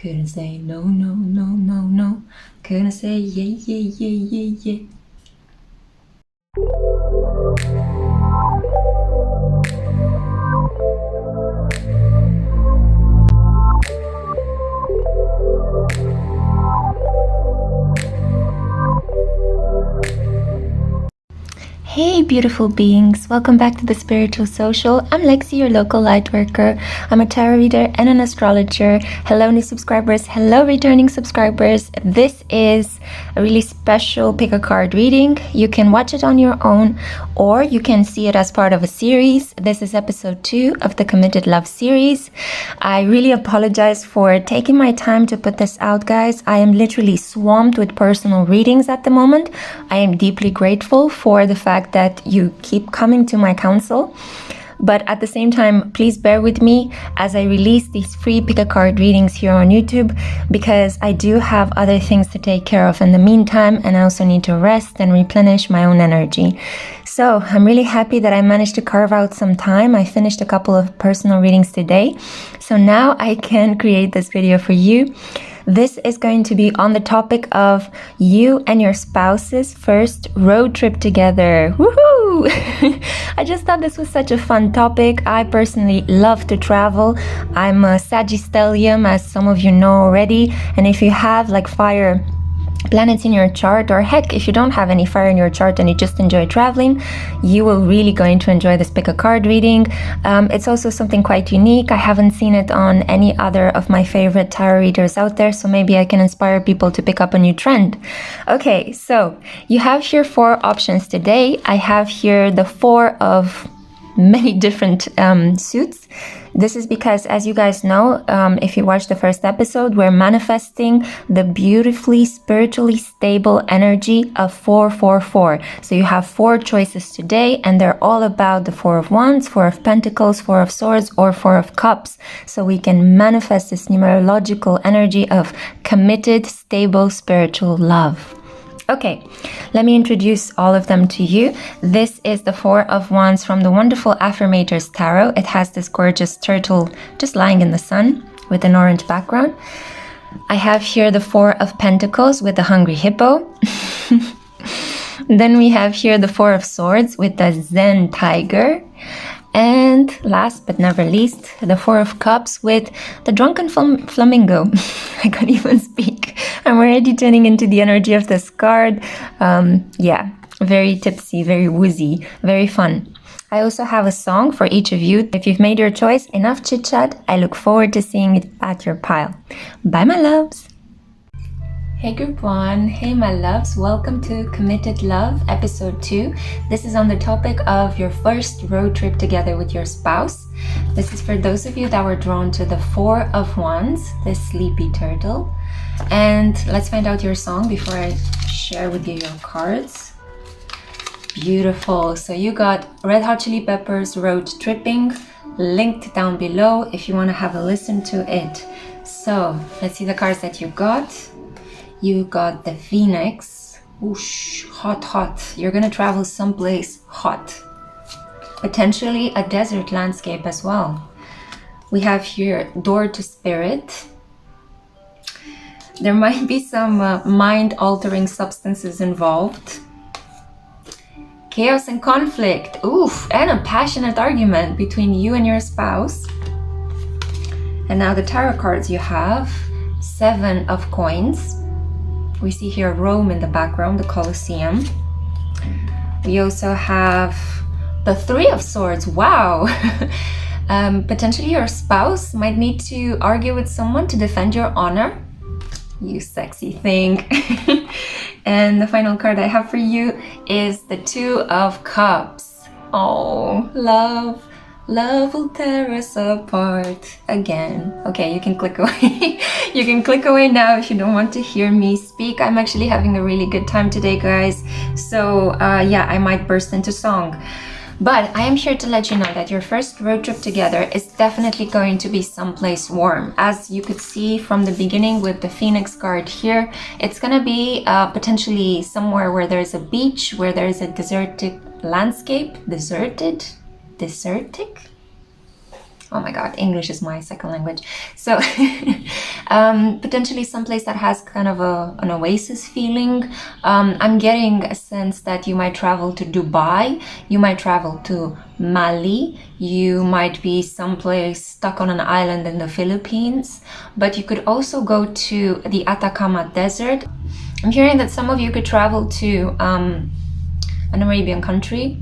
Couldn't say no, no, no, no, no. Couldn't say yeah, yeah, yeah, yeah, yeah. Hey beautiful beings, welcome back to the Spiritual Social. I'm Lexi, your local light worker. I'm a tarot reader and an astrologer. Hello new subscribers, hello returning subscribers. This is a really special pick a card reading. You can watch it on your own or you can see it as part of a series. This is episode 2 of the Committed Love series. I really apologize for taking my time to put this out, guys. I am literally swamped with personal readings at the moment. I am deeply grateful for the fact that you keep coming to my counsel, but at the same time, please bear with me as I release these free pick a card readings here on YouTube, because I do have other things to take care of in the meantime, and I also need to rest and replenish my own energy. So I'm really happy that I managed to carve out some time. I finished a couple of personal readings today, so now I can create this video for you. This is going to be on the topic of you and your spouse's first road trip together. Woohoo! I just thought this was such a fun topic. I personally love to travel. I'm a Sagittarian, as some of you know already. And if you have like fire planets in your chart, or heck, if you don't have any fire in your chart and you just enjoy traveling, you will really going to enjoy this pick a card reading. It's also something quite unique. I haven't seen it on any other of my favorite tarot readers out there, so maybe I can inspire people to pick up a new trend. Okay, so you have here 4 options today. I have here the 4 of many different suits. This is because, as you guys know, if you watched the first episode, we're manifesting the beautifully spiritually stable energy of 444. So you have 4 choices today, and they're all about the 4 of Wands, 4 of Pentacles, 4 of Swords, or 4 of Cups. So we can manifest this numerological energy of committed, stable, spiritual love. Okay, let me introduce all of them to you. This is the 4 of Wands from the wonderful Affirmators Tarot. It has this gorgeous turtle just lying in the sun with an orange background. I have here the 4 of Pentacles with the hungry hippo. Then we have here the 4 of Swords with the Zen tiger. And last but never least, the 4 of Cups with the drunken flamingo. I can't even speak. I'm already tuning into the energy of this card. Yeah, very tipsy, very woozy, very fun. I also have a song for each of you. If you've made your choice, enough chit chat. I look forward to seeing it at your pile. Bye, my loves. Hey group 1, hey my loves, welcome to Committed Love episode 2. This is on the topic of your first road trip together with your spouse. This is for those of you that were drawn to the 4 of Wands, this sleepy turtle. And let's find out your song before I share with you your cards. Beautiful, so you got Red Hot Chili Peppers Road Tripping, linked down below if you want to have a listen to it. So let's see the cards that you got. You got the Phoenix. Whoosh, hot, hot. You're gonna travel someplace hot. Potentially a desert landscape as well. We have here Door to Spirit. There might be some mind-altering substances involved. Chaos and conflict. Oof, and a passionate argument between you and your spouse. And now the tarot cards you have. 7 of Coins. We see here Rome in the background, the Colosseum. We also have the 3 of Swords. Wow! Potentially your spouse might need to argue with someone to defend your honor. You sexy thing. And the final card I have for you is the 2 of Cups. Oh, love. Love will tear us apart again. Okay, you can click away. You can click away now if you don't want to hear me speak. I'm actually having a really good time today, guys. So yeah, I might burst into song. But I am here to let you know that your first road trip together is definitely going to be someplace warm. As you could see from the beginning with the Phoenix card here, it's gonna be potentially somewhere where there's a beach, where there's a desertic landscape. Desertic? Oh my god, English is my second language. So potentially someplace that has kind of an oasis feeling. I'm getting a sense that you might travel to Dubai, you might travel to Mali, you might be someplace stuck on an island in the Philippines, but you could also go to the Atacama Desert. I'm hearing that some of you could travel to an Arabian country.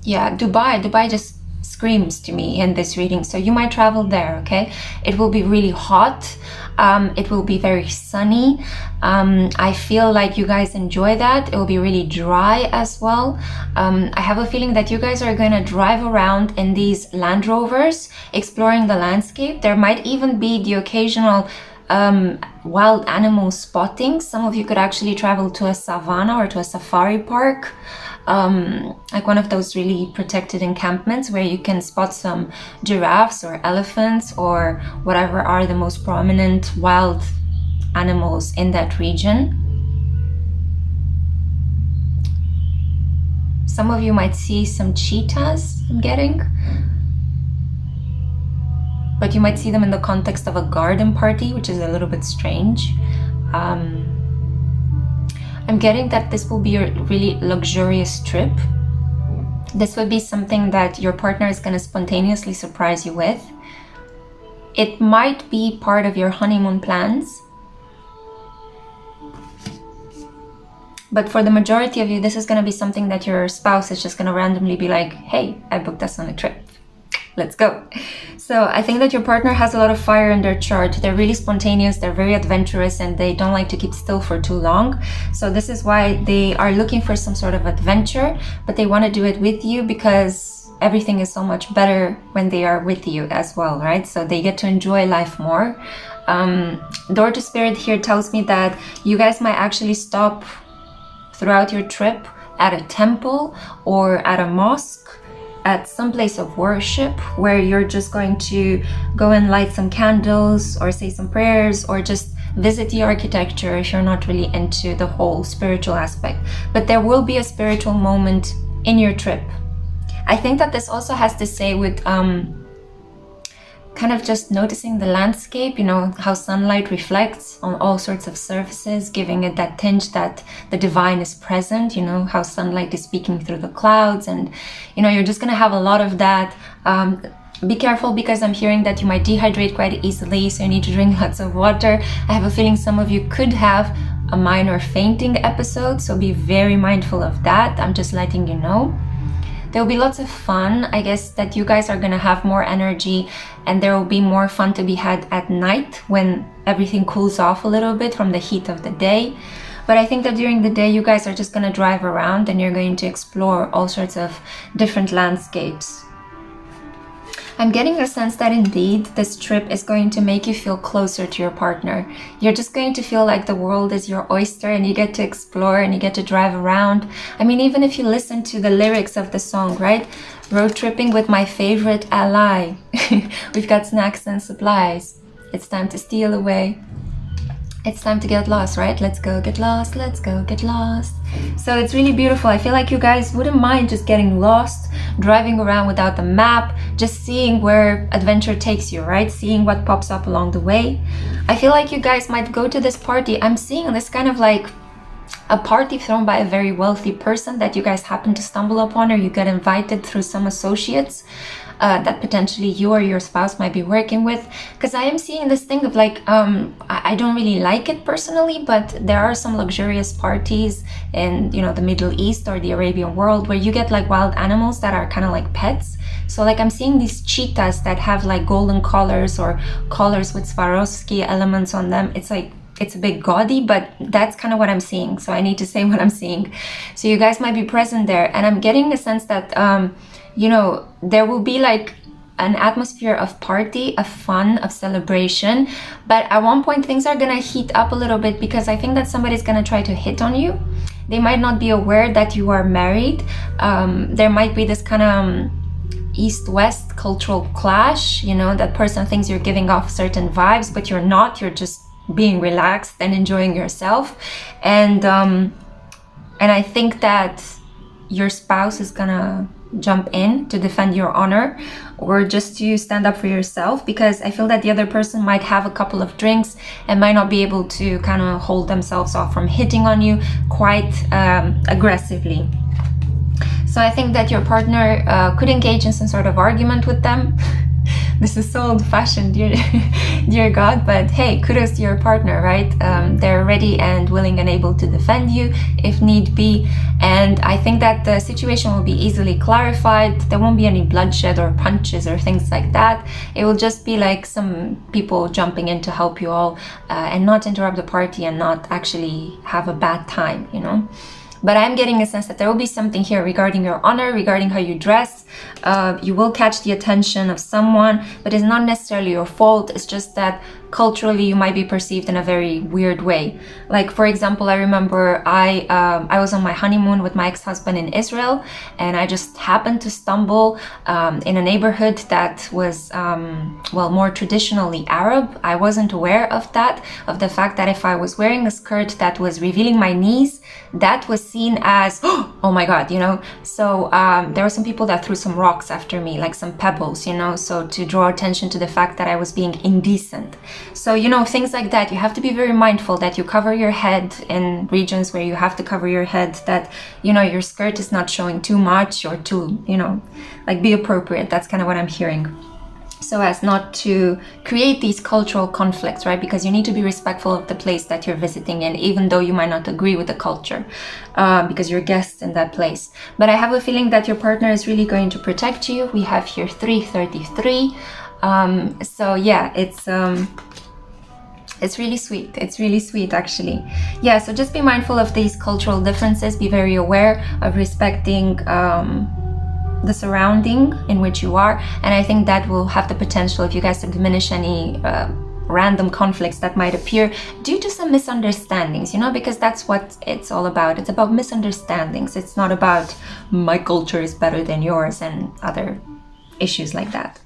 Yeah, Dubai just screams to me in this reading. So you might travel there, okay? It will be really hot. It will be very sunny. I feel like you guys enjoy that. It will be really dry as well. I have a feeling that you guys are going to drive around in these Land Rovers, exploring the landscape. There might even be the occasional wild animal spotting. Some of you could actually travel to a savanna or to a safari park. Like one of those really protected encampments where you can spot some giraffes or elephants or whatever are the most prominent wild animals in that region. Some of you might see some cheetahs, I'm getting. But you might see them in the context of a garden party, which is a little bit strange. I'm getting that this will be a really luxurious trip. This would be something that your partner is going to spontaneously surprise you with. It might be part of your honeymoon plans. But for the majority of you, this is going to be something that your spouse is just going to randomly be like, hey, I booked us on a trip. Let's go. So I think that your partner has a lot of fire in their chart. They're really spontaneous, they're very adventurous, and they don't like to keep still for too long. So this is why they are looking for some sort of adventure, but they want to do it with you because everything is so much better when they are with you as well, right? So they get to enjoy life more. Door to Spirit here tells me that you guys might actually stop throughout your trip at a temple or at a mosque, at some place of worship where you're just going to go and light some candles or say some prayers or just visit the architecture if you're not really into the whole spiritual aspect. But there will be a spiritual moment in your trip. I think that this also has to say with kind of just noticing the landscape, you know, how sunlight reflects on all sorts of surfaces, giving it that tinge that the divine is present, you know, how sunlight is speaking through the clouds. And, you know, you're just going to have a lot of that. Be careful because I'm hearing that you might dehydrate quite easily, so you need to drink lots of water. I have a feeling some of you could have a minor fainting episode, so be very mindful of that. I'm just letting you know. There will be lots of fun. I guess that you guys are going to have more energy and there will be more fun to be had at night when everything cools off a little bit from the heat of the day. But I think that during the day you guys are just going to drive around and you're going to explore all sorts of different landscapes. I'm getting a sense that indeed this trip is going to make you feel closer to your partner. You're just going to feel like the world is your oyster and you get to explore and you get to drive around. I mean, even if you listen to the lyrics of the song, right? Road tripping with my favorite ally. We've got snacks and supplies. It's time to steal away. It's time to get lost, right? Let's go get lost. Let's go get lost. So it's really beautiful. I feel like you guys wouldn't mind just getting lost, driving around without the map, just seeing where adventure takes you, right? Seeing what pops up along the way. I feel like you guys might go to this party. I'm seeing this kind of like a party thrown by a very wealthy person that you guys happen to stumble upon, or you get invited through some associates that potentially you or your spouse might be working with. Because I am seeing this thing of like, I don't really like it personally, but there are some luxurious parties in, you know, the Middle East or the Arabian world where you get like wild animals that are kind of like pets. So like I'm seeing these cheetahs that have like golden collars or collars with Swarovski elements on them. It's like, it's a bit gaudy, but that's kind of what I'm seeing. So I need to say what I'm seeing. So you guys might be present there. And I'm getting the sense that, you know, there will be like an atmosphere of party, of fun, of celebration. But at one point, things are going to heat up a little bit because I think that somebody's going to try to hit on you. They might not be aware that you are married. There might be this kind of East-West cultural clash, you know, that person thinks you're giving off certain vibes, but you're not. You're just being relaxed and enjoying yourself. And I think that your spouse is gonna jump in to defend your honor, or just to stand up for yourself, because I feel that the other person might have a couple of drinks and might not be able to kind of hold themselves off from hitting on you quite aggressively. So I think that your partner could engage in some sort of argument with them. This is so old-fashioned, dear God, but hey, kudos to your partner, right? They're ready and willing and able to defend you if need be. And I think that the situation will be easily clarified. There won't be any bloodshed or punches or things like that. It will just be like some people jumping in to help you all and not interrupt the party and not actually have a bad time, you know? But I'm getting a sense that there will be something here regarding your honor, regarding how you dress. You will catch the attention of someone, but it's not necessarily your fault. It's just that culturally you might be perceived in a very weird way. Like, for example, I remember I was on my honeymoon with my ex-husband in Israel, and I just happened to stumble in a neighborhood that was, well, more traditionally Arab. I wasn't aware of that, of the fact that if I was wearing a skirt that was revealing my knees, that was seen as, oh my God, you know? So there were some people that threw some rocks after me, like some pebbles, you know, so to draw attention to the fact that I was being indecent. So, you know, things like that. You have to be very mindful that you cover your head in regions where you have to cover your head, that, you know, your skirt is not showing too much or too, you know, like be appropriate. That's kind of what I'm hearing. So as not to create these cultural conflicts, right? Because you need to be respectful of the place that you're visiting in, even though you might not agree with the culture, because you're guests in that place. But I have a feeling that your partner is really going to protect you. We have here 333. So yeah, it's really sweet. It's really sweet, actually. Yeah, so just be mindful of these cultural differences. Be very aware of respecting the surrounding in which you are, and I think that will have the potential of you guys to diminish any random conflicts that might appear due to some misunderstandings, you know, because that's what it's all about. It's about misunderstandings. It's not about my culture is better than yours and other issues like that.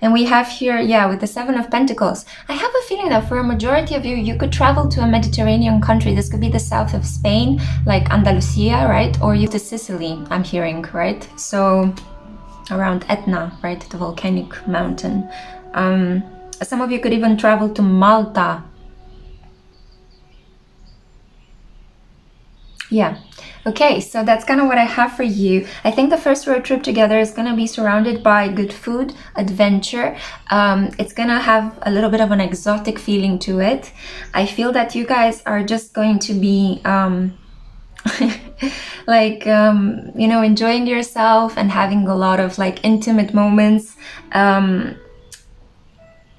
And we have here, yeah, with the 7 of Pentacles, I have a feeling that for a majority of you, you could travel to a Mediterranean country. This could be the south of Spain, like Andalusia, right? Or you to Sicily, I'm hearing, right? So around Etna, right? The volcanic mountain. Some of you could even travel to Malta. Yeah. Okay, so that's kind of what I have for you. I think the first road trip together is going to be surrounded by good food, adventure. It's going to have a little bit of an exotic feeling to it. I feel that you guys are just going to be like, you know, enjoying yourself and having a lot of like intimate moments.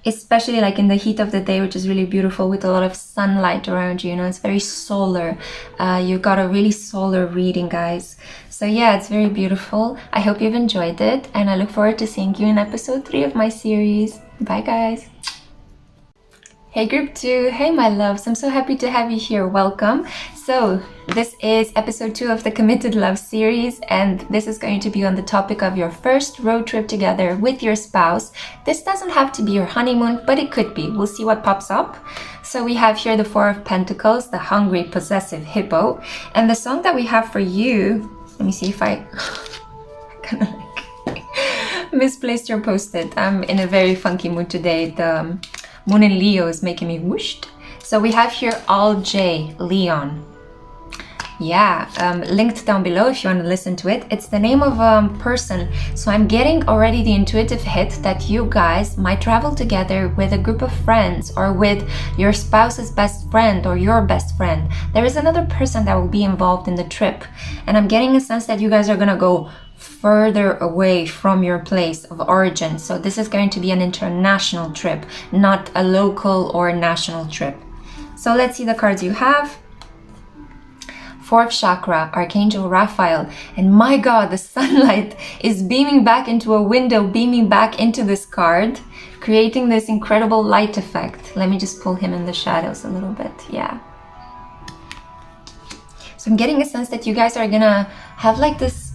Especially like in the heat of the day, which is really beautiful with a lot of sunlight around you, you know, it's very solar. You got a really solar reading, guys. So yeah, it's very beautiful. I hope you've enjoyed it, and I look forward to seeing you in episode 3 of my series. Bye, guys. Hey group 2, hey my loves, I'm so happy to have you here. Welcome. So this is episode 2 of the Committed Love series, and this is going to be on the topic of your first road trip together with your spouse. This doesn't have to be your honeymoon, but it could be. We'll see what pops up. So we have here the 4 of Pentacles, the hungry, possessive hippo, and the song that we have for you, let me see if I kind of like misplaced your post-it. I'm in a very funky mood today. The Moon in Leo is making me whooshed. So we have here All J, Leon. Yeah, linked down below if you want to listen to it. It's the name of a person. So I'm getting already the intuitive hit that you guys might travel together with a group of friends, or with your spouse's best friend or your best friend. There is another person that will be involved in the trip. And I'm getting a sense that you guys are going to go further away from your place of origin. So this is going to be an international trip, not a local or national trip. So let's see the cards you have. 4th chakra, Archangel Raphael, and my God, the sunlight is beaming back into a window, beaming back into this card, creating this incredible light effect. Let me just pull him in the shadows a little bit. Yeah. So I'm getting a sense that you guys are gonna have like this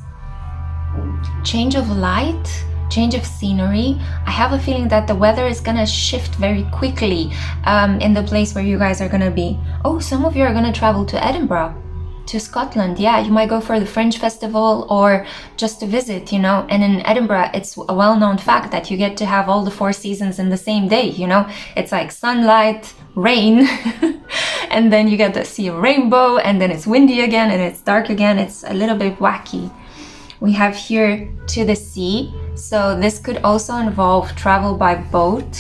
change of light, change of scenery. I have a feeling that the weather is gonna shift very quickly in the place where you guys are gonna be. Oh, some of you are gonna travel to Edinburgh to Scotland. Yeah, you might go for the Fringe Festival or just to visit, you know. And in Edinburgh, it's a well-known fact that you get to have all the 4 seasons in the same day, you know. It's like sunlight, rain, and then you get to see a rainbow, and then it's windy again, and it's dark again. It's a little bit wacky. We have here to the sea. So this could also involve travel by boat.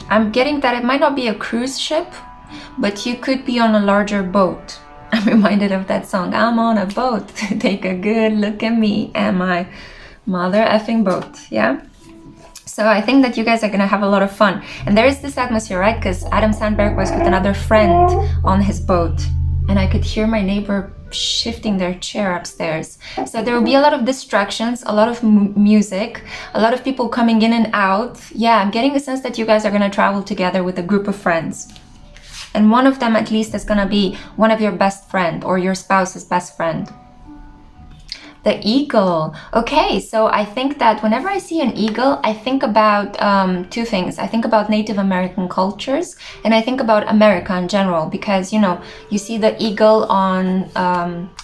I'm getting that it might not be a cruise ship, but you could be on a larger boat. I'm reminded of that song, I'm on a boat, take a good look at me and my mother effing boat, yeah? So I think that you guys are gonna have a lot of fun. And there is this atmosphere, right? Because Adam Sandberg was with another friend on his boat, and I could hear my neighbor shifting their chair upstairs. So there will be a lot of distractions, a lot of music, a lot of people coming in and out. Yeah, I'm getting a sense that you guys are going to travel together with a group of friends. And one of them at least is going to be one of your best friend or your spouse's best friend. The eagle. Okay, so I think that whenever I see an eagle, I think about 2 things. I think about Native American cultures, and I think about America in general, because, you know, you see the eagle on,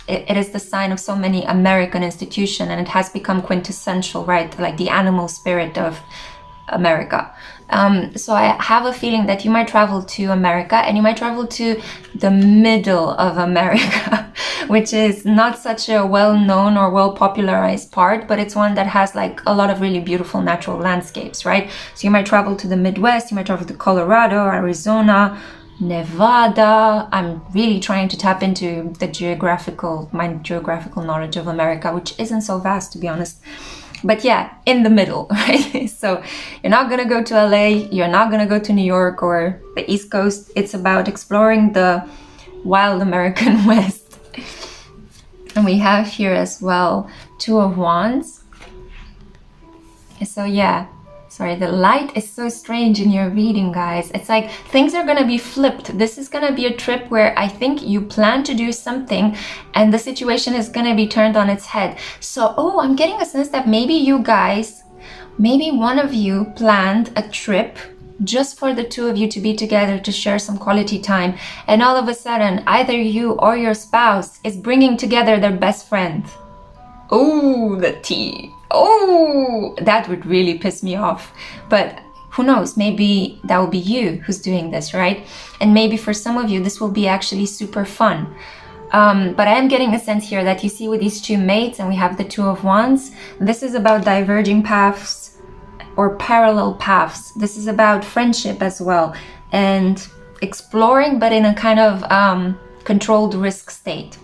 it is the sign of so many American institutions, and it has become quintessential, right? Like the animal spirit of America. So I have a feeling that you might travel to America, and you might travel to the middle of America, which is not such a well-known or well-popularized part, but it's one that has like a lot of really beautiful natural landscapes, right? So you might travel to the Midwest, you might travel to Colorado, Arizona, Nevada. I'm really trying to tap into my geographical knowledge of America, which isn't so vast, to be honest. But yeah, in the middle, right? So you're not gonna go to LA, you're not gonna go to New York or the East Coast. It's about exploring the wild American West. And we have here as well 2 of Wands. So yeah, sorry, the light is so strange in your reading, guys. It's like things are gonna be flipped. This is gonna be a trip where I think you plan to do something and the situation is gonna be turned on its head. So, I'm getting a sense that maybe you guys, maybe one of you planned a trip just for the 2 of you to be together to share some quality time. And all of a sudden, either you or your spouse is bringing together their best friend. Oh, the tea. Oh, that would really piss me off. But who knows, maybe that will be you who's doing this, right? And maybe for some of you, this will be actually super fun. But I am getting a sense here that you see with these 2 mates, and we have the 2 of Wands, this is about diverging paths or parallel paths. This is about friendship as well, and exploring, but in a kind of controlled risk state.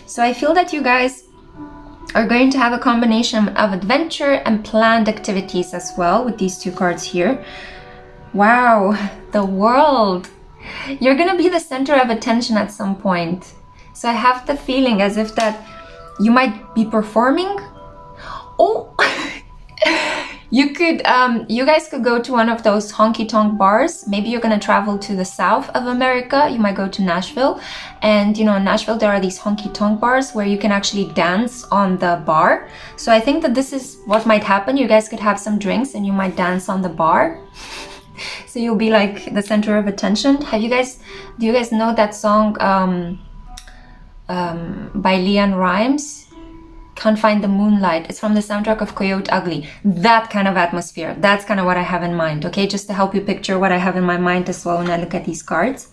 So I feel that you guys are going to have a combination of adventure and planned activities as well with these 2 cards here. Wow, the World. You're gonna be the center of attention at some point. So I have the feeling as if that you might be performing. Oh, you guys could go to one of those honky-tonk bars. Maybe you're gonna travel to the south of America. You might go to Nashville, and you know, in Nashville there are these honky-tonk bars where you can actually dance on the bar. So I think that this is what might happen. You guys could have some drinks and you might dance on the bar. So you'll be like the center of attention. Do you guys know that song by Leanne Rimes? Can't Find the Moonlight. It's from the soundtrack of Coyote Ugly. That kind of atmosphere. That's kind of what I have in mind, okay? Just to help you picture what I have in my mind as well when I look at these cards.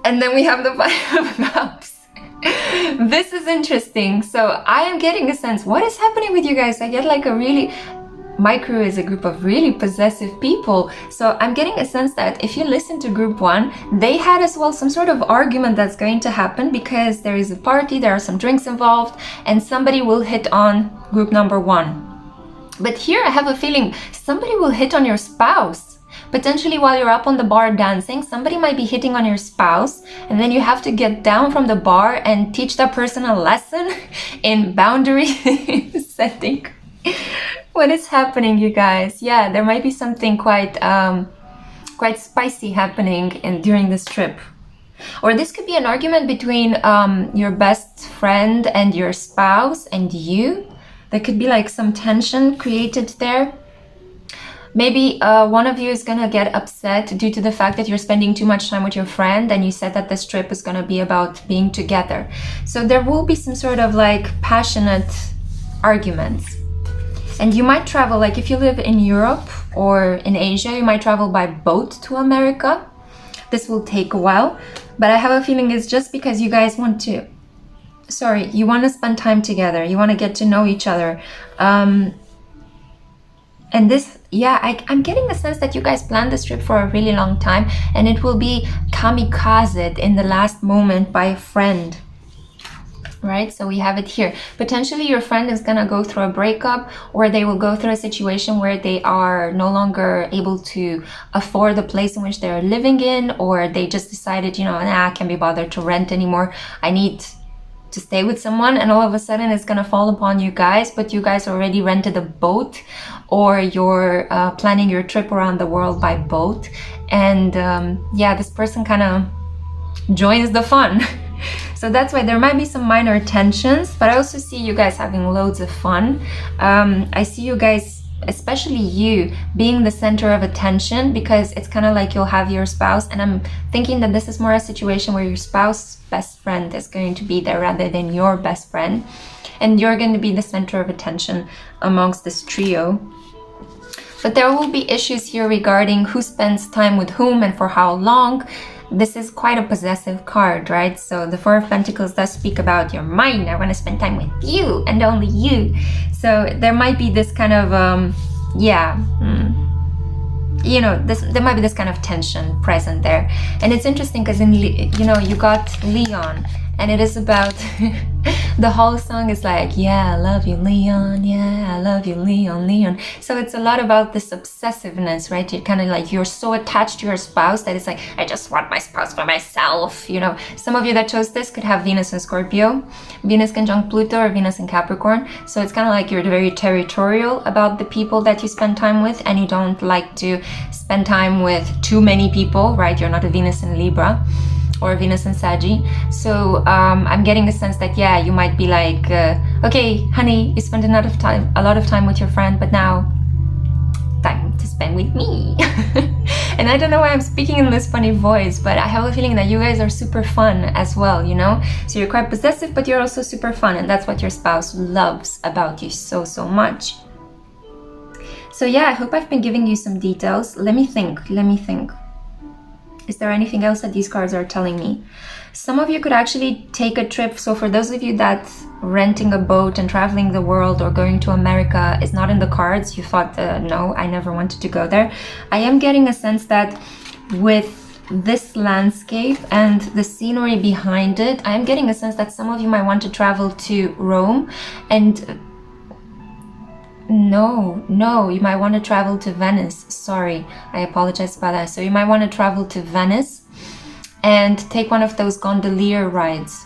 And then we have the Five of Cups. This is interesting. So I am getting a sense, what is happening with you guys? I get like a really... My crew is a group of really possessive people. So I'm getting a sense that if you listen to group 1, they had as well some sort of argument that's going to happen because there is a party, there are some drinks involved, and somebody will hit on group number 1. But here I have a feeling somebody will hit on your spouse. Potentially while you're up on the bar dancing, somebody might be hitting on your spouse, and then you have to get down from the bar and teach that person a lesson in boundary setting. What is happening, you guys? Yeah, there might be something quite spicy happening during this trip. Or this could be an argument between your best friend and your spouse and you. There could be like some tension created there. Maybe one of you is gonna get upset due to the fact that you're spending too much time with your friend, and you said that this trip is gonna be about being together. So there will be some sort of like passionate arguments. And you might travel, like if you live in Europe or in Asia, you might travel by boat to America. This will take a while, but I have a feeling it's just because you guys want to, you want to spend time together. You want to get to know each other. And this, yeah, I'm getting the sense that you guys planned this trip for a really long time, and it will be kamikazed in the last moment by a friend. Right, so we have it here. Potentially your friend is gonna go through a breakup, or they will go through a situation where they are no longer able to afford the place in which they're living in, or they just decided, you know, nah, I can't be bothered to rent anymore. I need to stay with someone, and all of a sudden it's gonna fall upon you guys, but you guys already rented a boat, or you're planning your trip around the world by boat, and yeah, this person kind of joins the fun. So that's why there might be some minor tensions, but I also see you guys having loads of fun. I see you guys, especially you, being the center of attention, because it's kind of like you'll have your spouse, and I'm thinking that this is more a situation where your spouse's best friend is going to be there rather than your best friend, and you're going to be the center of attention amongst this trio. But there will be issues here regarding who spends time with whom and for how long. This is quite a possessive card, right? So the Four of Pentacles does speak about you're mine, I want to spend time with you and only you. So there might be this kind of, you know, there might be this kind of tension present there. And it's interesting because you got Leon, and it is about the whole song is like, yeah, I love you, Leon, yeah, I love you, Leon, Leon. So it's a lot about this obsessiveness, right? You're kind of like, you're so attached to your spouse that it's like, I just want my spouse for myself, you know. Some of you that chose this could have Venus in Scorpio, Venus conjunct Pluto, or Venus in Capricorn. So it's kind of like you're very territorial about the people that you spend time with, and you don't like to spend time with too many people, right? You're not a Venus in Libra or Venus in Saggy. So I'm getting the sense that, yeah, you might be like, okay, honey, you spent a lot of time with your friend, but now time to spend with me. And I don't know why I'm speaking in this funny voice, but I have a feeling that you guys are super fun as well, you know? So you're quite possessive, but you're also super fun, and that's what your spouse loves about you so much. So yeah, I hope I've been giving you some details. Let me think. Is there anything else that these cards are telling me? Some of you could actually take a trip. So for those of you that renting a boat and traveling the world or going to America is not in the cards, you thought, no, I never wanted to go there. I am getting a sense that with this landscape and the scenery behind it, I'm getting a sense that some of you might want to travel to Rome, and no, you might want to travel to Venice. Sorry, I apologize about that. So you might want to travel to Venice and take one of those gondolier rides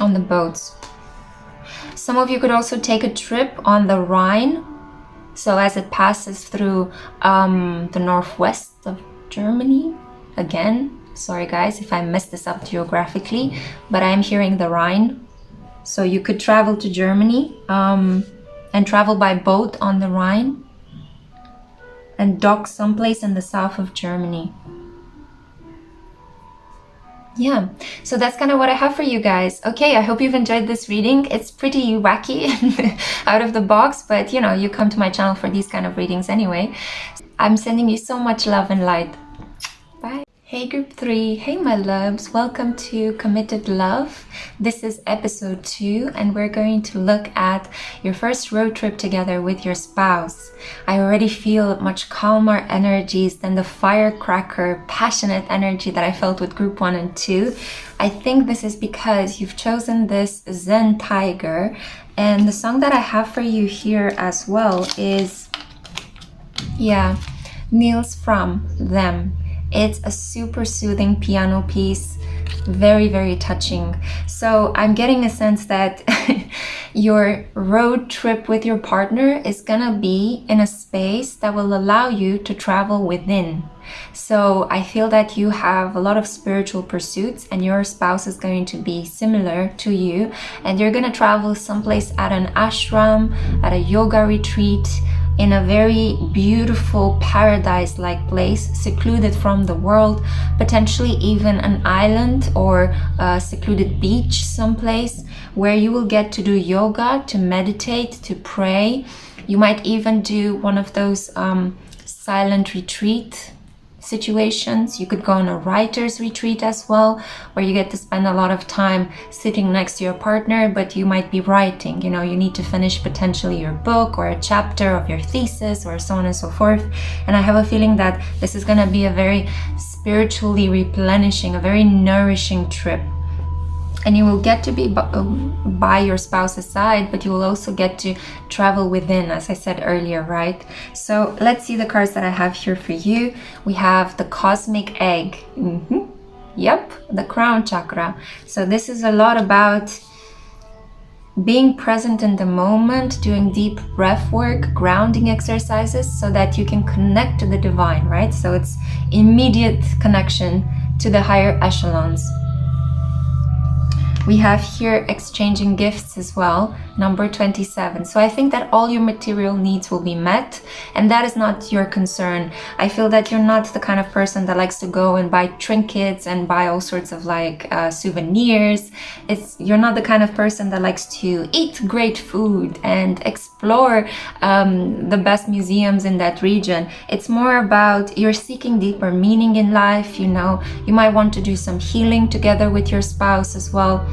on the boats. Some of you could also take a trip on the Rhine, so as it passes through the northwest of Germany. Again, sorry guys if I messed this up geographically, but I'm hearing the Rhine. So you could travel to Germany and travel by boat on the Rhine and dock someplace in the south of Germany. Yeah, so that's kind of what I have for you guys. Okay, I hope you've enjoyed this reading. It's pretty wacky and out of the box, but you know, you come to my channel for these kind of readings anyway. I'm sending you so much love and light. Bye. Hey group 3, hey my loves, welcome to Committed Love. This is episode 2, and we're going to look at your first road trip together with your spouse. I already feel much calmer energies than the firecracker, passionate energy that I felt with group 1 and 2. I think this is because you've chosen this Zen Tiger, and the song that I have for you here as well is, Kneels From Them. It's a super soothing piano piece, very touching. So I'm getting a sense that your road trip with your partner is gonna be in a space that will allow you to travel within. So I feel that you have a lot of spiritual pursuits, and your spouse is going to be similar to you, and you're gonna travel someplace at an ashram, at a yoga retreat, in a very beautiful paradise-like place, secluded from the world, potentially even an island or a secluded beach someplace where you will get to do yoga, to meditate, to pray. You might even do one of those silent retreat situations. You could go on a writer's retreat as well, where you get to spend a lot of time sitting next to your partner, but you might be writing, you know, you need to finish potentially your book or a chapter of your thesis or so on and so forth. And I have a feeling that this is going to be a very spiritually replenishing, a very nourishing trip. And you will get to be by your spouse's side, but you will also get to travel within, as I said earlier, right? So let's see the cards that I have here for you. We have the cosmic egg. Yep, the crown chakra. So this is a lot about being present in the moment, doing deep breath work, grounding exercises, so that you can connect to the divine, right? So it's immediate connection to the higher echelons. We have here exchanging gifts as well, number 27. So I think that all your material needs will be met, and that is not your concern. I feel that you're not the kind of person that likes to go and buy trinkets and buy all sorts of like souvenirs. You're not the kind of person that likes to eat great food and explore the best museums in that region. It's more about you're seeking deeper meaning in life, you know. You might want to do some healing together with your spouse as well.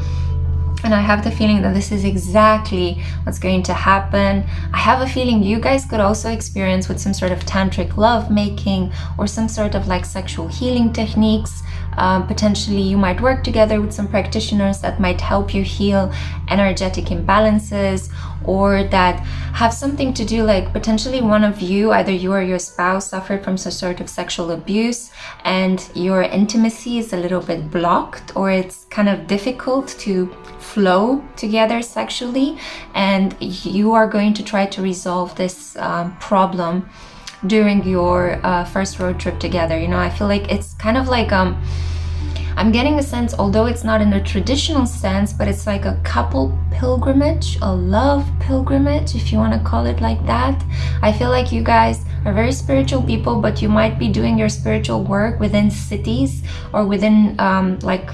And I have the feeling that this is exactly what's going to happen. I have a feeling you guys could also experience with some sort of tantric love making or some sort of like sexual healing techniques. Potentially you might work together with some practitioners that might help you heal energetic imbalances, or that have something to do, like potentially one of you, either you or your spouse, suffered from some sort of sexual abuse and your intimacy is a little bit blocked, or it's kind of difficult to flow together sexually, and you are going to try to resolve this problem during your first road trip together. You know, I feel like it's kind of like I'm getting a sense, although it's not in a traditional sense, but it's like a couple pilgrimage, a love pilgrimage, if you want to call it like that. I feel like you guys are very spiritual people, but you might be doing your spiritual work within cities or within like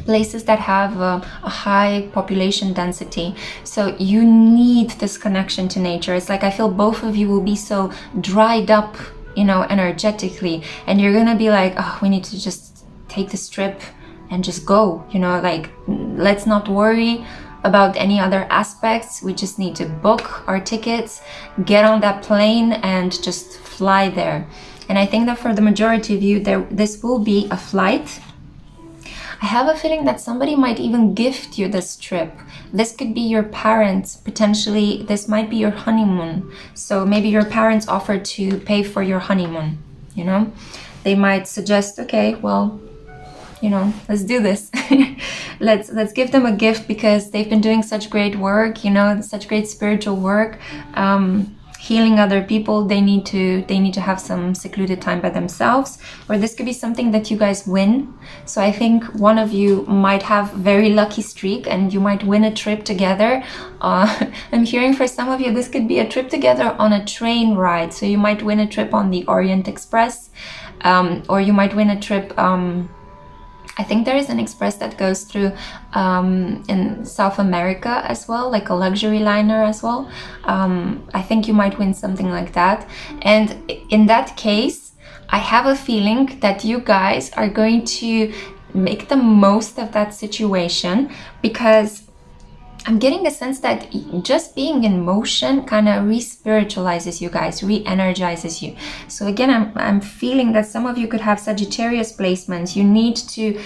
places that have a high population density. So you need this connection to nature. It's like I feel both of you will be so dried up, you know, energetically, and you're gonna be like, oh, we need to just take this trip and just go, you know, like let's not worry about any other aspects. We just need to book our tickets, get on that plane and just fly there. And I think that for the majority of you, this will be a flight. I have a feeling that somebody might even gift you this trip. This could be your parents, potentially this might be your honeymoon. So maybe your parents offer to pay for your honeymoon, you know. They might suggest, okay, well, you know, let's do this. let's give them a gift because they've been doing such great work, you know, such great spiritual work, healing other people. They need to have some secluded time by themselves. Or this could be something that you guys win. So I think one of you might have very lucky streak and you might win a trip together. I'm hearing for some of you this could be a trip together on a train ride. So you might win a trip on the Orient Express, or you might win a trip, I think there is an express that goes through in South America as well, like a luxury liner as well. I think you might win something like that. And in that case, I have a feeling that you guys are going to make the most of that situation, because I'm getting a sense that just being in motion kind of re-spiritualizes you guys, re-energizes you. So again, I'm feeling that some of you could have Sagittarius placements. You need to,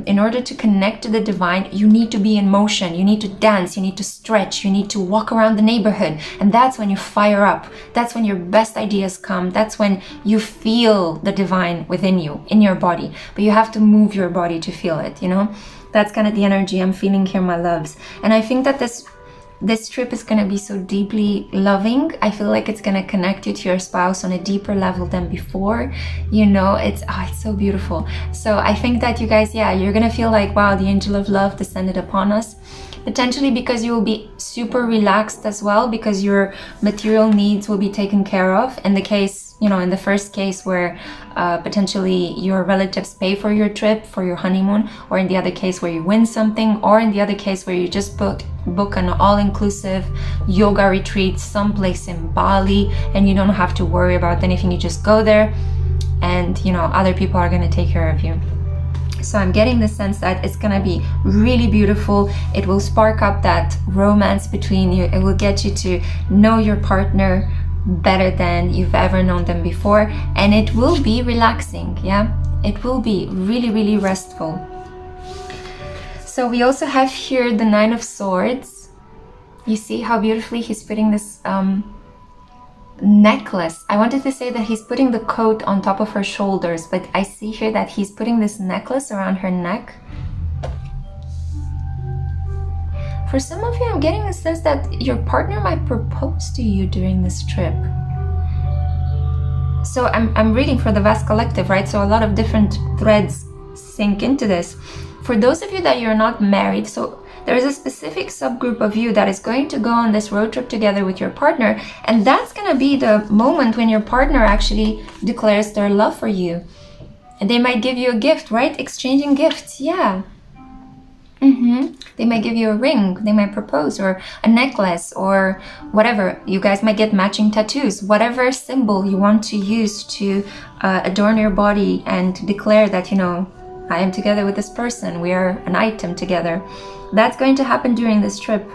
in order to connect to the divine, you need to be in motion. You need to dance, you need to stretch, you need to walk around the neighborhood. And that's when you fire up. That's when your best ideas come. That's when you feel the divine within you, in your body. But you have to move your body to feel it, you know? That's kind of the energy I'm feeling here, my loves. And I think that this trip is going to be so deeply loving. I feel like it's going to connect you to your spouse on a deeper level than before. You know, it's so beautiful. So I think that you guys, yeah, you're going to feel like, wow, the angel of love descended upon us. potentially because you will be super relaxed as well, because your material needs will be taken care of. In the case, you know, in the first case where potentially your relatives pay for your trip, for your honeymoon, or in the other case where you win something, or in the other case where you just book an all-inclusive yoga retreat someplace in Bali and you don't have to worry about anything. You just go there and, you know, other people are going to take care of you. So I'm getting the sense that it's gonna be really beautiful. It will spark up that romance between you. It will get you to know your partner better than you've ever known them before. And it will be relaxing, yeah? It will be really, really restful. So we also have here the Nine of Swords. You see how beautifully he's putting this necklace. I wanted to say that he's putting the coat on top of her shoulders, but I see here that he's putting this necklace around her neck. For some of you, I'm getting a sense that your partner might propose to you during this trip. So I'm reading for the vast collective, right? So a lot of different threads sink into this. For those of you that you're not married, so there is a specific subgroup of you that is going to go on this road trip together with your partner, and that's going to be the moment when your partner actually declares their love for you. And they might give you a gift, right? Exchanging gifts, yeah. They might give you a ring, they might propose, or a necklace, or whatever. You guys might get matching tattoos, whatever symbol you want to use to adorn your body and declare that, you know, I am together with this person, we are an item together. That's going to happen during this trip.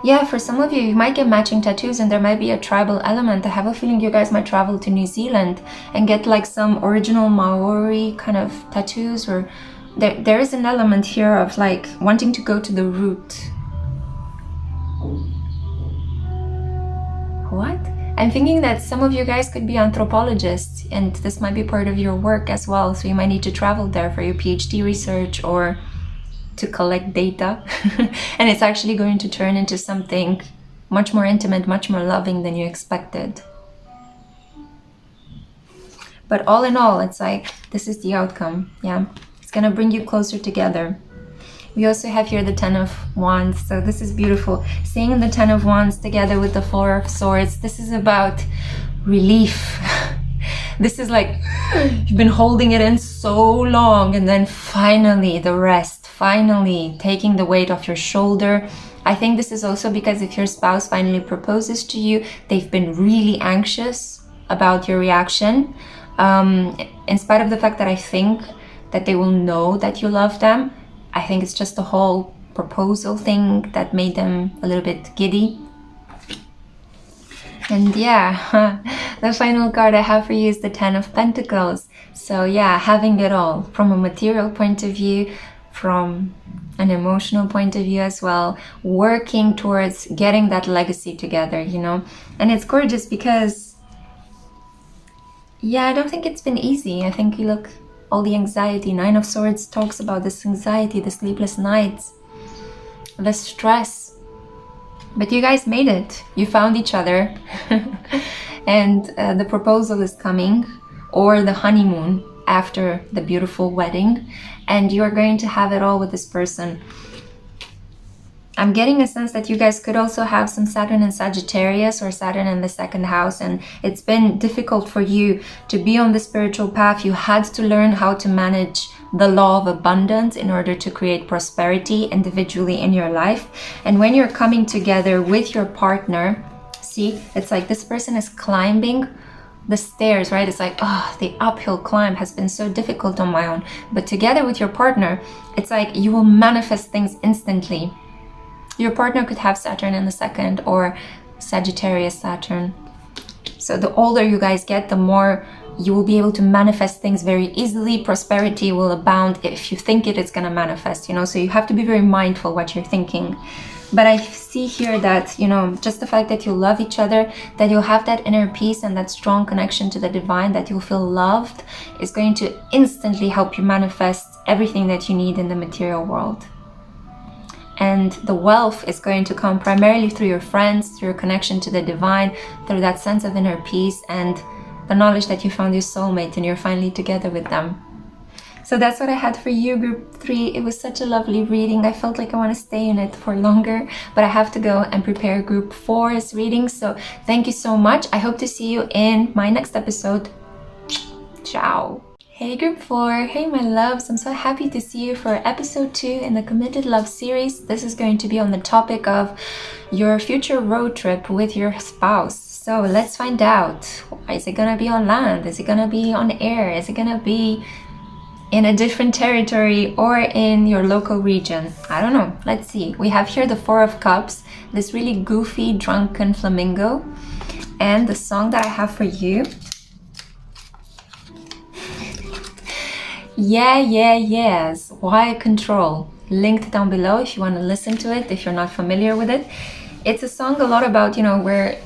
Yeah, for some of you, you might get matching tattoos and there might be a tribal element. I have a feeling you guys might travel to New Zealand and get like some original Maori kind of tattoos, or there is an element here of like wanting to go to the root. What? I'm thinking that some of you guys could be anthropologists and this might be part of your work as well. So you might need to travel there for your PhD research or to collect data. And it's actually going to turn into something much more intimate, much more loving than you expected. But all in all, it's like, this is the outcome, yeah? It's gonna bring you closer together. We also have here the Ten of Wands, so this is beautiful. Seeing the Ten of Wands together with the Four of Swords, this is about relief. This is like, you've been holding it in so long, and then finally the rest, finally taking the weight off your shoulder. I think this is also because if your spouse finally proposes to you, they've been really anxious about your reaction. In spite of the fact that I think that they will know that you love them, I think it's just the whole proposal thing that made them a little bit giddy. And yeah, the final card I have for you is the Ten of Pentacles. So yeah, having it all from a material point of view, from an emotional point of view as well, working towards getting that legacy together, you know. And it's gorgeous because, yeah, I don't think it's been easy. I think you look, all the anxiety. Nine of Swords talks about this anxiety, the sleepless nights, the stress. But you guys made it. You found each other. And the proposal is coming, or the honeymoon after the beautiful wedding. And you're going to have it all with this person. I'm getting a sense that you guys could also have some Saturn in Sagittarius or Saturn in the second house, and it's been difficult for you to be on the spiritual path. You had to learn how to manage the law of abundance in order to create prosperity individually in your life. And when you're coming together with your partner, see, it's like this person is climbing the stairs, right? It's like, oh, the uphill climb has been so difficult on my own. But together with your partner, it's like you will manifest things instantly. Your partner could have Saturn in the second or Sagittarius Saturn. So the older you guys get, the more you will be able to manifest things very easily. Prosperity will abound. If you think it, it's going to manifest, you know, so you have to be very mindful what you're thinking. But I see here that, you know, just the fact that you love each other, that you'll have that inner peace and that strong connection to the divine, that you'll feel loved, is going to instantly help you manifest everything that you need in the material world. And the wealth is going to come primarily through your friends, through your connection to the divine, through that sense of inner peace and the knowledge that you found your soulmate and you're finally together with them. So that's what I had for you, group 3. It was such a lovely reading. I felt like I want to stay in it for longer, but I have to go and prepare group 4's reading. So thank you so much. I hope to see you in my next episode. Ciao. Hey group 4, hey my loves, I'm so happy to see you for episode 2 in the Committed Love series. This is going to be on the topic of your future road trip with your spouse. So let's find out. Is it gonna be on land? Is it gonna be on air? Is it gonna be in a different territory or in your local region? I don't know. Let's see. We have here the 4 of Cups, this really goofy, drunken flamingo, and the song that I have for you. Yes. Why control? Linked down below if you want to listen to it, if you're not familiar with it. It's a song a lot about, where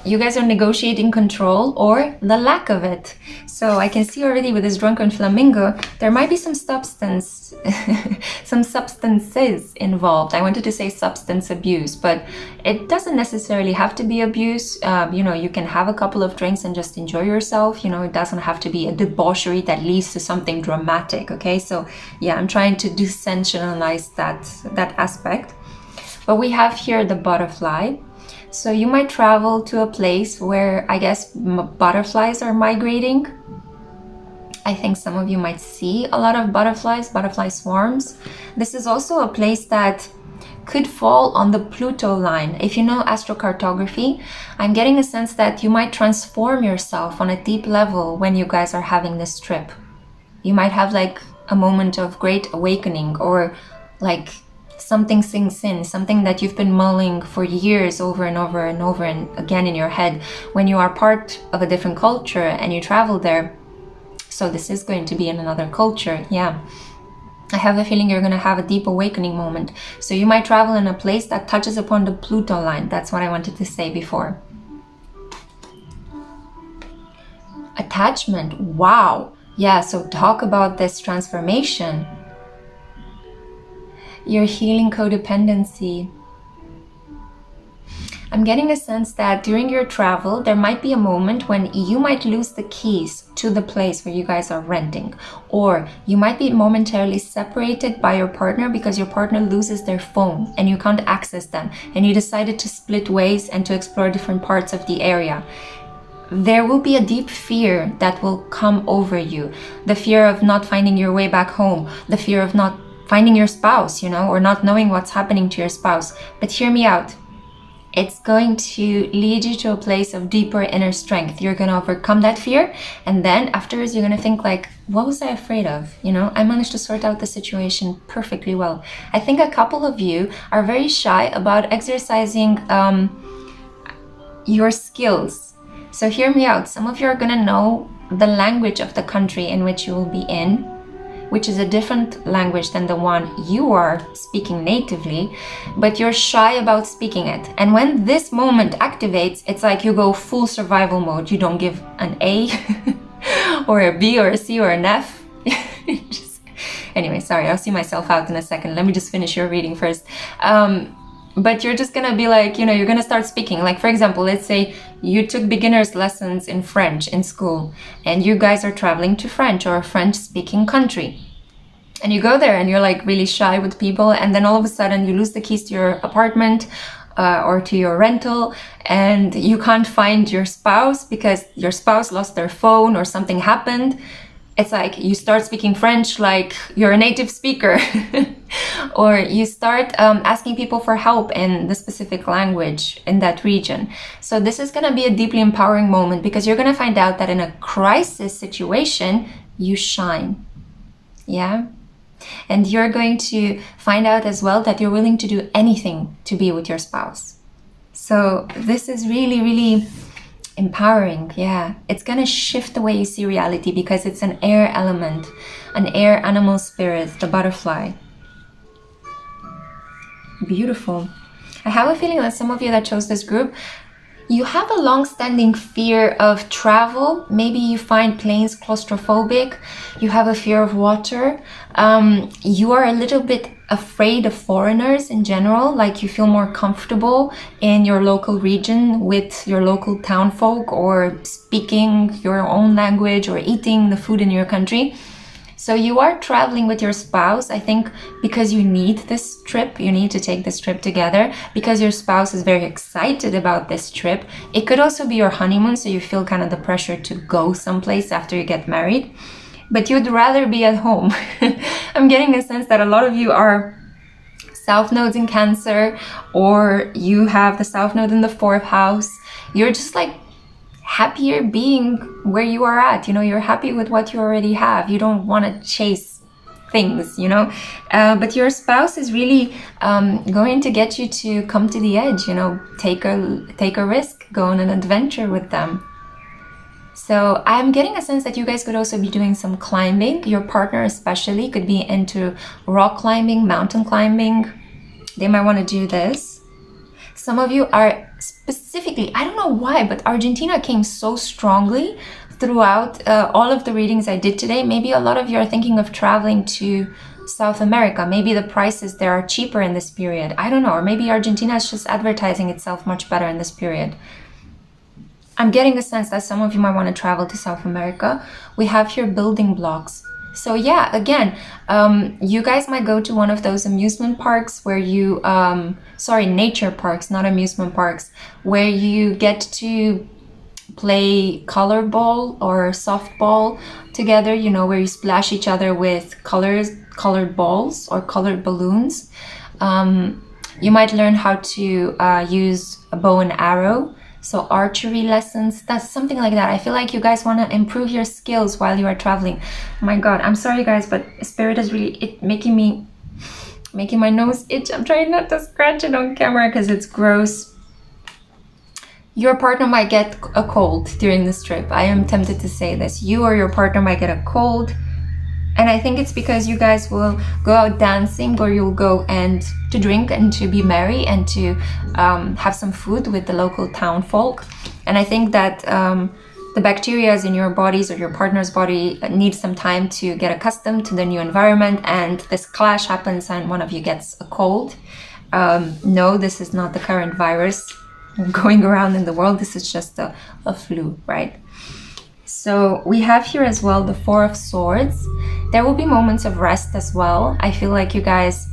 you guys are negotiating control or the lack of it. So I can see already with this drunken flamingo, there might be some substances involved. I wanted to say substance abuse, but it doesn't necessarily have to be abuse. You can have a couple of drinks and just enjoy yourself. It doesn't have to be a debauchery that leads to something dramatic. Okay, so yeah, I'm trying to desensationalize that aspect. But we have here the butterfly. So you might travel to a place where I guess butterflies are migrating. I think some of you might see a lot of butterfly swarms. This is also a place that could fall on the Pluto line. If you know astrocartography, I'm getting a sense that you might transform yourself on a deep level when you guys are having this trip. You might have like a moment of great awakening, or like something sinks in, something that you've been mulling for years over and over and over and again in your head when you are part of a different culture and you travel there. So this is going to be in another culture, yeah. I have a feeling you're going to have a deep awakening moment. So you might travel in a place that touches upon the Pluto line. That's what I wanted to say before. Attachment, wow. Yeah, so talk about this transformation. You're healing codependency. I'm getting a sense that during your travel, there might be a moment when you might lose the keys to the place where you guys are renting. Or you might be momentarily separated by your partner because your partner loses their phone and you can't access them. And you decided to split ways and to explore different parts of the area. There will be a deep fear that will come over you. The fear of not finding your way back home. The fear of not finding your spouse, or not knowing what's happening to your spouse. But hear me out. It's going to lead you to a place of deeper inner strength. You're going to overcome that fear. And then afterwards, you're going to think like, what was I afraid of? I managed to sort out the situation perfectly well. I think a couple of you are very shy about exercising your skills. So hear me out. Some of you are going to know the language of the country in which you will be in, which is a different language than the one you are speaking natively, but you're shy about speaking it. And when this moment activates, it's like you go full survival mode. You don't give an A or a B or a C or an F. Anyway, sorry, I'll see myself out in a second. Let me just finish your reading first. But you're just gonna be like, you're gonna start speaking. Like, for example, let's say you took beginner's lessons in French in school and you guys are traveling to French or a French speaking country. And you go there and you're like really shy with people, and then all of a sudden you lose the keys to your apartment or to your rental, and you can't find your spouse because your spouse lost their phone or something happened. It's like you start speaking French like you're a native speaker. Or you start asking people for help in the specific language in that region. So this is going to be a deeply empowering moment because you're going to find out that in a crisis situation, you shine. Yeah? And you're going to find out as well that you're willing to do anything to be with your spouse. So this is really, really empowering. Yeah, it's gonna shift the way you see reality because it's an air element, an air animal spirit, the butterfly. Beautiful. I have a feeling that some of you that chose this group, you have a long-standing fear of travel. Maybe you find planes claustrophobic. You have a fear of water. You are a little bit afraid of foreigners in general. Like you feel more comfortable in your local region with your local town folk, or speaking your own language, or eating the food in your country. So you are traveling with your spouse, I think, because you need this trip. You need to take this trip together because your spouse is very excited about this trip. It could also be your honeymoon, so you feel kind of the pressure to go someplace after you get married. But you'd rather be at home. I'm getting a sense that a lot of you are South nodes in Cancer, or you have the South node in the 4th house. You're just like happier being where you are at. You know, you're happy with what you already have. You don't want to chase things, you know. But your spouse is really going to get you to come to the edge, you know, take a risk, go on an adventure with them. So I'm getting a sense that you guys could also be doing some climbing. Your partner especially could be into rock climbing, mountain climbing. They might want to do this. Some of you are specifically, I don't know why, but Argentina came so strongly throughout all of the readings I did today. Maybe a lot of you are thinking of traveling to South America. Maybe the prices there are cheaper in this period. I don't know. Or maybe Argentina is just advertising itself much better in this period. I'm getting a sense that some of you might want to travel to South America. We have here building blocks. So yeah, again, you guys might go to one of those amusement parks where you, nature parks, not amusement parks, where you get to play color ball or softball together, you know, where you splash each other with colored balls or colored balloons. You might learn how to use a bow and arrow. So archery lessons, that's something like that. I feel like you guys want to improve your skills while you are traveling. Oh my God, I'm sorry guys, but Spirit is really making my nose itch. I'm trying not to scratch it on camera because it's gross. Your partner might get a cold during this trip. I am tempted to say this. You or your partner might get a cold. And I think it's because you guys will go out dancing, or you'll go and to drink and to be merry and to have some food with the local town folk. And I think that the bacteria in your bodies or your partner's body needs some time to get accustomed to the new environment, and this clash happens and one of you gets a cold. No, this is not the current virus going around in the world. This is just a flu, right? So we have here as well the 4 of Swords. There will be moments of rest as well. I feel like you guys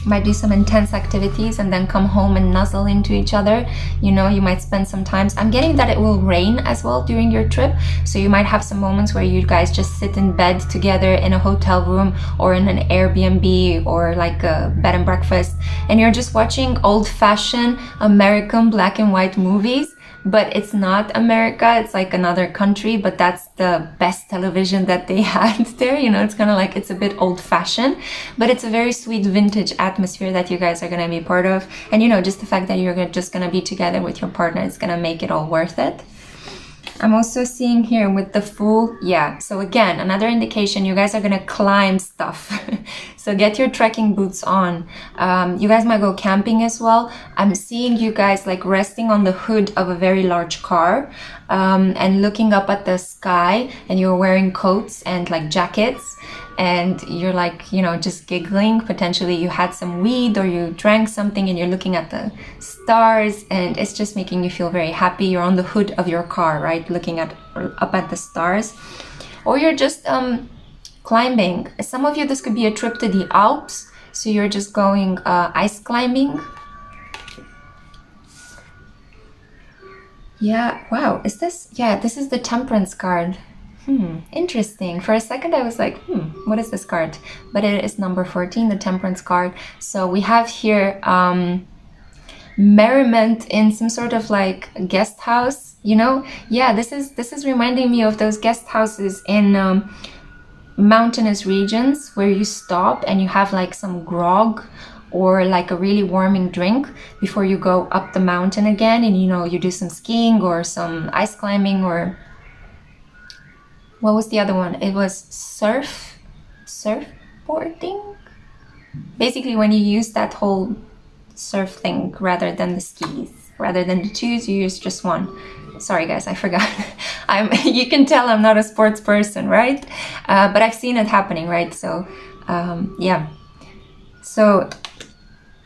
might do some intense activities and then come home and nuzzle into each other. You know, you might spend some time. I'm getting that it will rain as well during your trip. So you might have some moments where you guys just sit in bed together in a hotel room or in an Airbnb or like a bed and breakfast. And you're just watching old-fashioned American black and white movies. But it's not America, it's like another country, but that's the best television that they had there. You know, it's kind of like, it's a bit old-fashioned, but it's a very sweet vintage atmosphere that you guys are going to be part of. And you know, just the fact that you're just going to be together with your partner is going to make it all worth it. I'm also seeing here with the Fool, yeah. So again, another indication you guys are gonna climb stuff. So get your trekking boots on. You guys might go camping as well. I'm seeing you guys like resting on the hood of a very large car and looking up at the sky, and you're wearing coats and like jackets. And you're like, you know, just giggling. Potentially you had some weed or you drank something and you're looking at the stars, and it's just making you feel very happy. You're on the hood of your car, right? Looking up at the stars. Or you're just climbing. Some of you, this could be a trip to the Alps. So you're just going ice climbing. Yeah, wow, is this? Yeah, this is the Temperance card. Interesting. For a second I was like, what is this card? But it is number 14, the Temperance card. So we have here merriment in some sort of like guest house, you know? Yeah, this is reminding me of those guest houses in mountainous regions where you stop and you have like some grog or like a really warming drink before you go up the mountain again, and you know, you do some skiing or some ice climbing, or what was the other one? It was surfboarding? Basically, when you use that whole surf thing rather than the skis, rather than the twos, you use just one. Sorry guys, I forgot. You can tell I'm not a sports person, right? But I've seen it happening, right? So, yeah. So,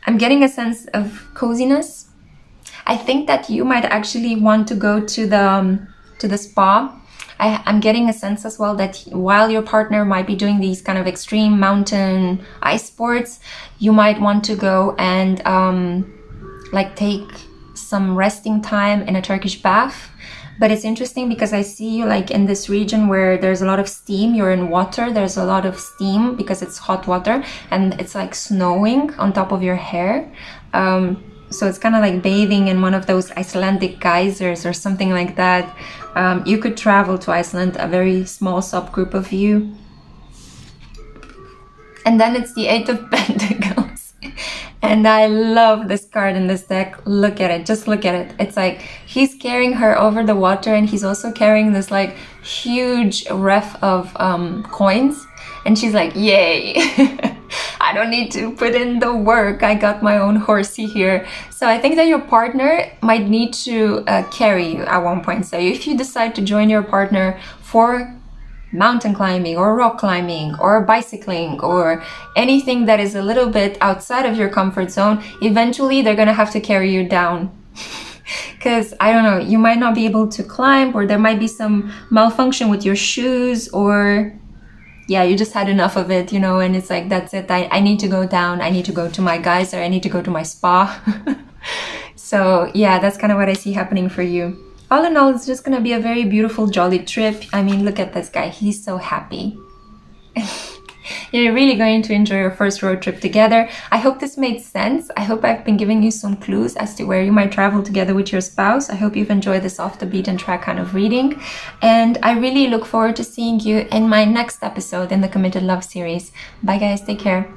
I'm getting a sense of coziness. I think that you might actually want to go to the spa. I'm getting a sense as well that while your partner might be doing these kind of extreme mountain ice sports, you might want to go and like take some resting time in a Turkish bath. But it's interesting because I see you like in this region where there's a lot of steam. You're in water, there's a lot of steam because it's hot water, and it's like snowing on top of your hair. So it's kind of like bathing in one of those Icelandic geysers or something like that. You could travel to Iceland, a very small subgroup of you. And then it's the Eight of Pentacles. And I love this card in this deck. Look at it, just look at it. It's like he's carrying her over the water, and he's also carrying this like huge ref of coins. And she's like, yay, I don't need to put in the work. I got my own horsey here. So I think that your partner might need to carry you at one point. So if you decide to join your partner for mountain climbing or rock climbing or bicycling or anything that is a little bit outside of your comfort zone, eventually they're gonna have to carry you down. Because I don't know, you might not be able to climb, or there might be some malfunction with your shoes, or yeah, you just had enough of it, you know, and it's like, that's it, I need to go down, I need to go to my geyser, I need to go to my spa. So yeah, that's kind of what I see happening for you. All in all, it's just gonna be a very beautiful, jolly trip. I mean, look at this guy. He's so happy. You're really going to enjoy your first road trip together. I hope this made sense. I hope I've been giving you some clues as to where you might travel together with your spouse. I hope you've enjoyed this off the beaten track kind of reading. And I really look forward to seeing you in my next episode in the Committed Love series. Bye guys, take care.